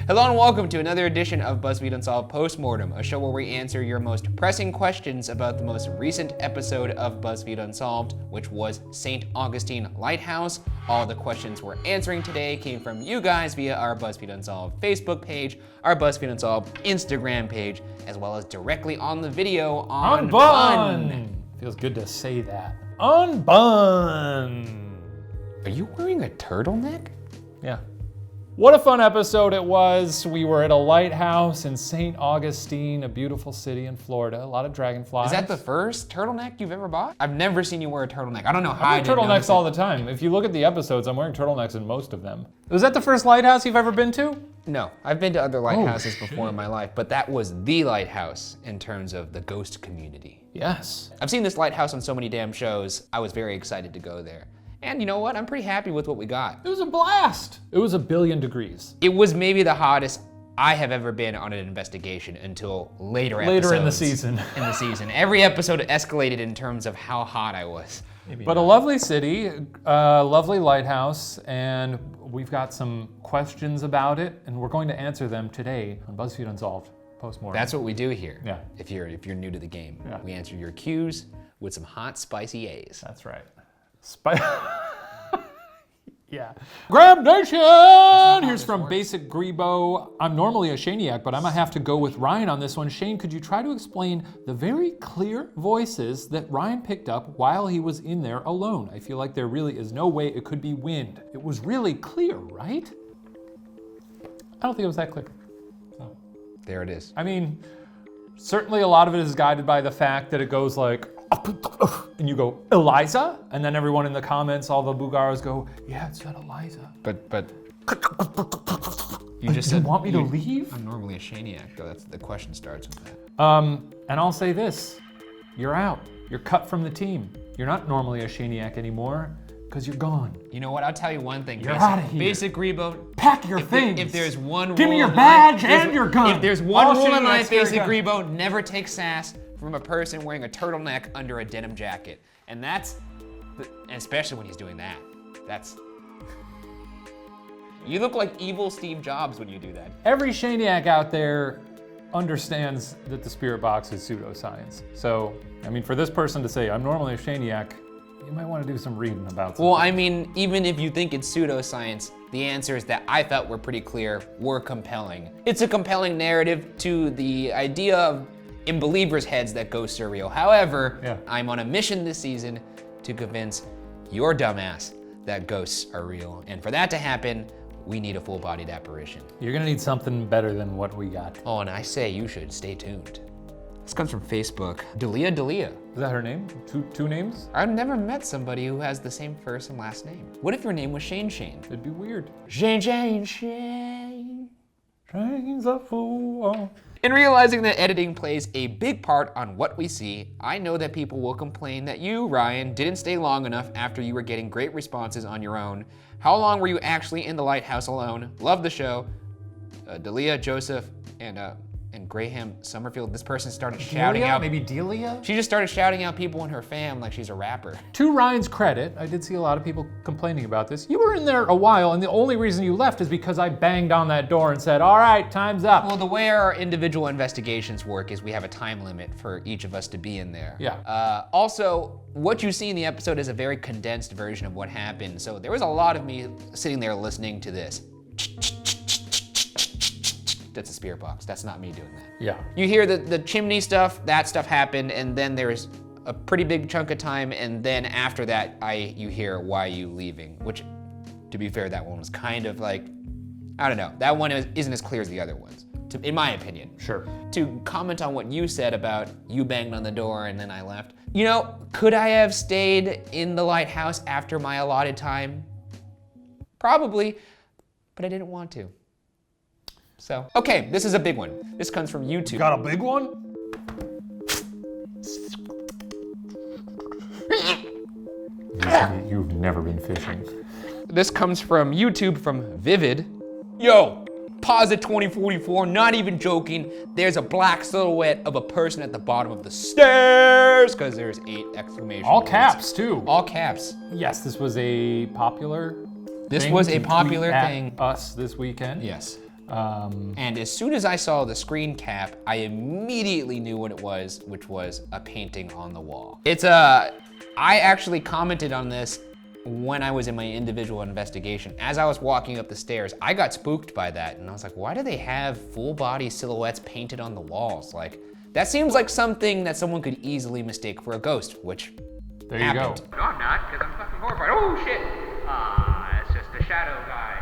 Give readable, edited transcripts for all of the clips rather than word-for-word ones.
Hello and welcome to another edition of BuzzFeed Unsolved Postmortem, a show where we answer your most pressing questions about the most recent episode of BuzzFeed Unsolved, which was St. Augustine Lighthouse. All the questions we're answering today came from you guys via our BuzzFeed Unsolved Facebook page, our BuzzFeed Unsolved Instagram page, as well as directly on the video on Bun. Feels good to say that. On Bun. Are you wearing a turtleneck? Yeah. What a fun episode it was. We were at a lighthouse in St. Augustine, a beautiful city in Florida. A lot of dragonflies. Is that the first turtleneck you've ever bought? I've never seen you wear a turtleneck. I don't know how I wear turtlenecks all the time. If you look at the episodes, I'm wearing turtlenecks in most of them. Was that the first lighthouse you've ever been to? No, I've been to other lighthouses before in my life, but that was the lighthouse in terms of the ghost community. Yes. I've seen this lighthouse on so many damn shows. I was very excited to go there. And you know what? I'm pretty happy with what we got. It was a blast. It was 1,000,000,000 degrees. It was maybe the hottest I have ever been on an investigation until later in the season. Every episode escalated in terms of how hot I was. But a lovely city, a lovely lighthouse, and we've got some questions about it, and we're going to answer them today on BuzzFeed Unsolved Postmortem. That's what we do here. Yeah. If you're new to the game, Yeah. we answer your Q's with some hot, spicy A's. That's right. Yeah. Grab Nation! Here's from Basic Grebo. I'm normally a Shaniac, but I'm gonna have to go with Ryan on this one. Shane, could you try to explain the very clear voices that Ryan picked up while he was in there alone? I feel like there really is no way it could be wind. It was really clear, right? I don't think it was that clear. No. There it is. I mean, certainly a lot of it is guided by the fact that it goes like, and you go, Eliza? And then everyone in the comments, all the Bugaros go, yeah, it's that Eliza. But you just Do you said want me to leave? I'm normally a Shaniac, though. That's the question starts with that. And I'll say this, you're out. You're cut from the team. You're not normally a Shaniac anymore, because you're gone. You know what? I'll tell you one thing. You're out of here. Basic Grebo. Pack your things. If there's one Give rule me your in badge life, and your gun. If there's one All rule in Shaniacs life, carry Basic guns. Grebo, never take sass from a person wearing a turtleneck under a denim jacket. And especially when he's doing that. You look like evil Steve Jobs when you do that. Every Shaniac out there understands that the spirit box is pseudoscience. So, I mean, for this person to say, I'm normally a Shaniac, you might want to do some reading about something. Well, I mean, even if you think it's pseudoscience, the answers that I felt were pretty clear were compelling. It's a compelling narrative to the idea of in believers' heads that ghosts are real. However, I'm on a mission this season to convince your dumbass that ghosts are real. And for that to happen, we need a full-bodied apparition. You're gonna need something better than what we got. Oh, and I say you should stay tuned. This comes from Facebook. Delia. Is that her name? Two names? I've never met somebody who has the same first and last name. What if your name was Shane? It'd be weird. Shane. Shane's a fool. In realizing that editing plays a big part on what we see, I know that people will complain that you, Ryan, didn't stay long enough after you were getting great responses on your own. How long were you actually in the lighthouse alone? Love the show. Delia, Joseph, and Graham Summerfield. This person started shouting out. Maybe Delia? She just started shouting out people in her fam like she's a rapper. To Ryan's credit, I did see a lot of people complaining about this. You were in there a while, and the only reason you left is because I banged on that door and said, all right, time's up. Well, the way our individual investigations work is we have a time limit for each of us to be in there. Yeah. Also, what you see in the episode is a very condensed version of what happened. So there was a lot of me sitting there listening to this. That's a spirit box. That's not me doing that. Yeah. You hear the chimney stuff, that stuff happened, and then there's a pretty big chunk of time, and then after that, you hear why you leaving, which, to be fair, that one was kind of like, I don't know, that one isn't as clear as the other ones, in my opinion. Sure. To comment on what you said about you banged on the door and then I left, you know, could I have stayed in the lighthouse after my allotted time? Probably, but I didn't want to. So, okay, this is a big one. This comes from YouTube. Got a big one? You've never been fishing. This comes from YouTube from Vivid. Yo, pause at 2044, not even joking. There's a black silhouette of a person at the bottom of the stairs, because there's 8 exclamation All points. caps, too. All caps. Yes, this was a popular This thing was a to popular tweet at thing. us this weekend. Yes. And as soon as I saw the screen cap, I immediately knew what it was, which was a painting on the wall. I actually commented on this when I was in my individual investigation. As I was walking up the stairs, I got spooked by that, and I was like, why do they have full body silhouettes painted on the walls? Like, that seems like something that someone could easily mistake for a ghost, which There you happened. go. No, I'm not, because I'm fucking horrified. Oh, shit. It's just the shadow guy.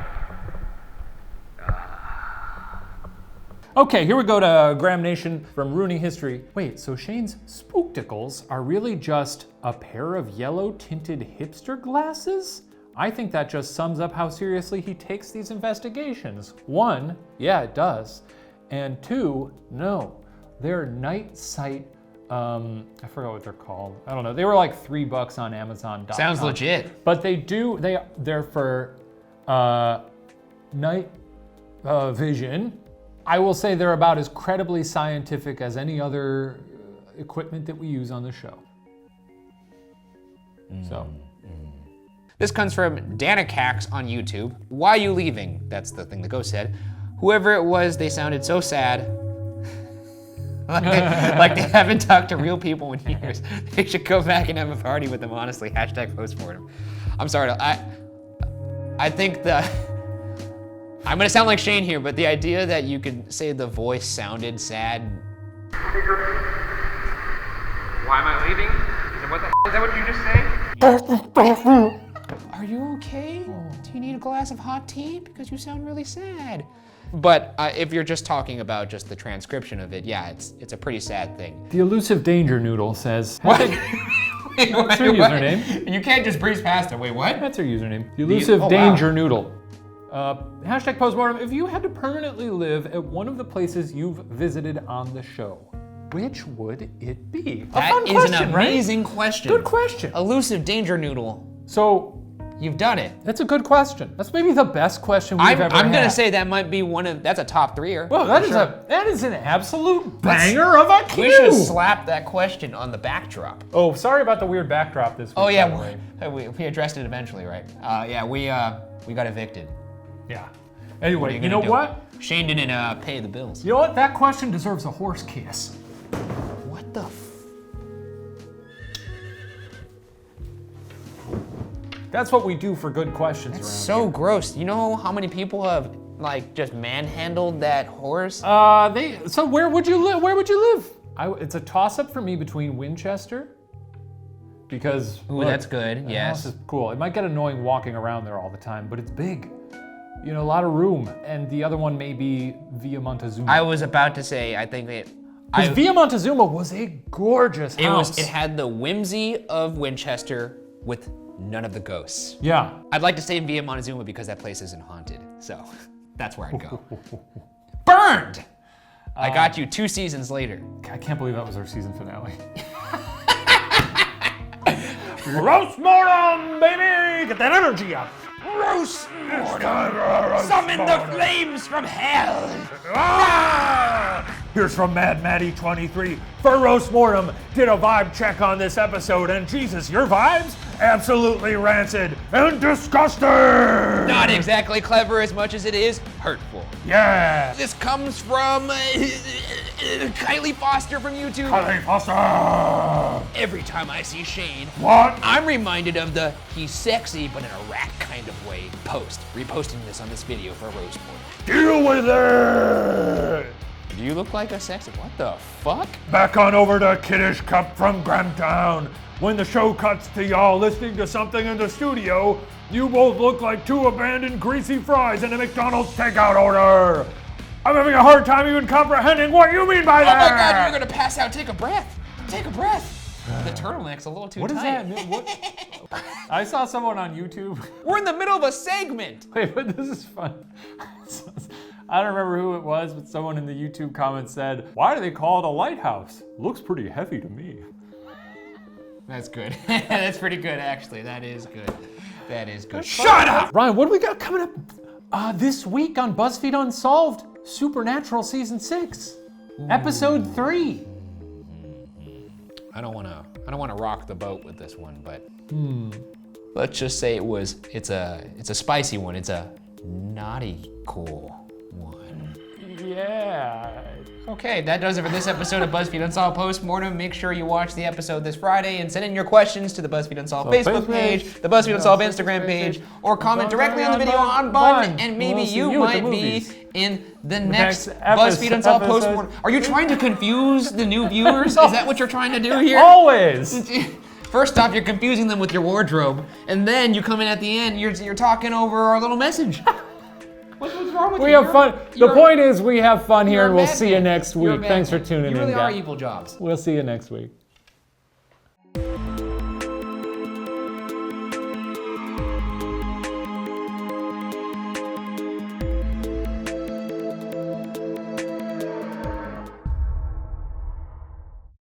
Okay, here we go to Graham Nation from Ruining History. Wait, so Shane's spookticles are really just a pair of yellow tinted hipster glasses? I think that just sums up how seriously he takes these investigations. One, yeah, it does. And two, no, they're night sight, I forgot what they're called. I don't know. They were like $3 on Amazon.com. Sounds legit. But they're for night vision. I will say they're about as credibly scientific as any other equipment that we use on the show. So. This comes from Danicax on YouTube. Why are you leaving? That's the thing the ghost said. Whoever it was, they sounded so sad. like they haven't talked to real people in years. They should go back and have a party with them, honestly. Hashtag postmortem. I'm sorry, I think I'm gonna sound like Shane here, but the idea that you could say the voice sounded sad. Why am I leaving? Is that what you just say? Are you okay? Do you need a glass of hot tea? Because you sound really sad. But if you're just talking about just the transcription of it, yeah, it's a pretty sad thing. The elusive Danger Noodle says. What? That's her username. You can't just breeze past it. Wait, what? That's her username. The elusive Danger wow. Noodle. Hashtag postmortem. If you had to permanently live at one of the places you've visited on the show, which would it be? That is an amazing question. Good question. Elusive Danger Noodle. So, you've done it. that's a good question. That's maybe the best question we've ever had. I'm gonna say that might be that's a top 3-er. Well, that is an absolute banger of a cue. We should slap that question on the backdrop. Oh, sorry about the weird backdrop this week. Oh by the yeah, way. we addressed it eventually, right? Yeah, we got evicted. Yeah. Anyway, you know do? what? Shane didn't pay the bills. You know what? That question deserves a horse kiss. What the That's what we do for good questions around so here. gross. You know how many people have like just manhandled that horse? So where would you live? Where would you live? It's a toss-up for me between Winchester, because Ooh, look, that's good. the Yes. house is cool. It might get annoying walking around there all the time, but it's big. You know, a lot of room. And the other one may be Via Montezuma. I was about to say, I think it. Because Via Montezuma was a gorgeous house. It had the whimsy of Winchester with none of the ghosts. Yeah. I'd like to stay in Via Montezuma because that place isn't haunted. So that's where I'd go. Burned! I got you 2 seasons later. I can't believe that was our season finale. Roast mortem, baby! Get that energy up. Roast mortem! Summon the flames from hell! Here's from Mad Maddie 23 for Roast Mortem. Did a vibe check on this episode, and Jesus, your vibes? Absolutely rancid and disgusting! Not exactly clever as much as it is hurtful. Yeah! This comes from Kylie Foster from YouTube. Kylie Foster! Every time I see Shane, What? I'm reminded of the he's sexy but in a rat kind of way post. Reposting this on this video for Roast Mortem. Deal with it! Do you look like a sexy? What the fuck? Back on over to Kiddish Cup from Grahamtown. When the show cuts to y'all listening to something in the studio, you both look like 2 abandoned greasy fries in a McDonald's takeout order. I'm having a hard time even comprehending what you mean by that. Oh my god, you're gonna pass out. Take a breath. Take a breath. The turtleneck's a little too tight. What does that mean? What? I saw someone on YouTube. We're in the middle of a segment. Wait, but this is fun. I don't remember who it was, but someone in the YouTube comments said, "Why do they call it a lighthouse? Looks pretty heavy to me." That's good. That's pretty good, actually. That is good. That is good. Shut up! Ryan, what do we got coming up this week on BuzzFeed Unsolved? Supernatural Season 6, Episode 3. I don't wanna rock the boat with this one, but let's just say it's a spicy one. It's a naughty cool one. Yeah. Okay, that does it for this episode of BuzzFeed Unsolved Postmortem. Make sure you watch the episode this Friday and send in your questions to the BuzzFeed Unsolved Facebook page, the BuzzFeed Unsolved Instagram page, or comment directly on the video on Bun, and maybe you might be in the next BuzzFeed Unsolved Postmortem. Are you trying to confuse the new viewers? Is that what you're trying to do here? Always. First off, you're confusing them with your wardrobe, and then you come in at the end, you're talking over our little message. What's wrong with you? We have fun. The point is we have fun here, and we'll see you next week. Thanks for tuning in, You really are guys. evil jobs. We'll see you next week.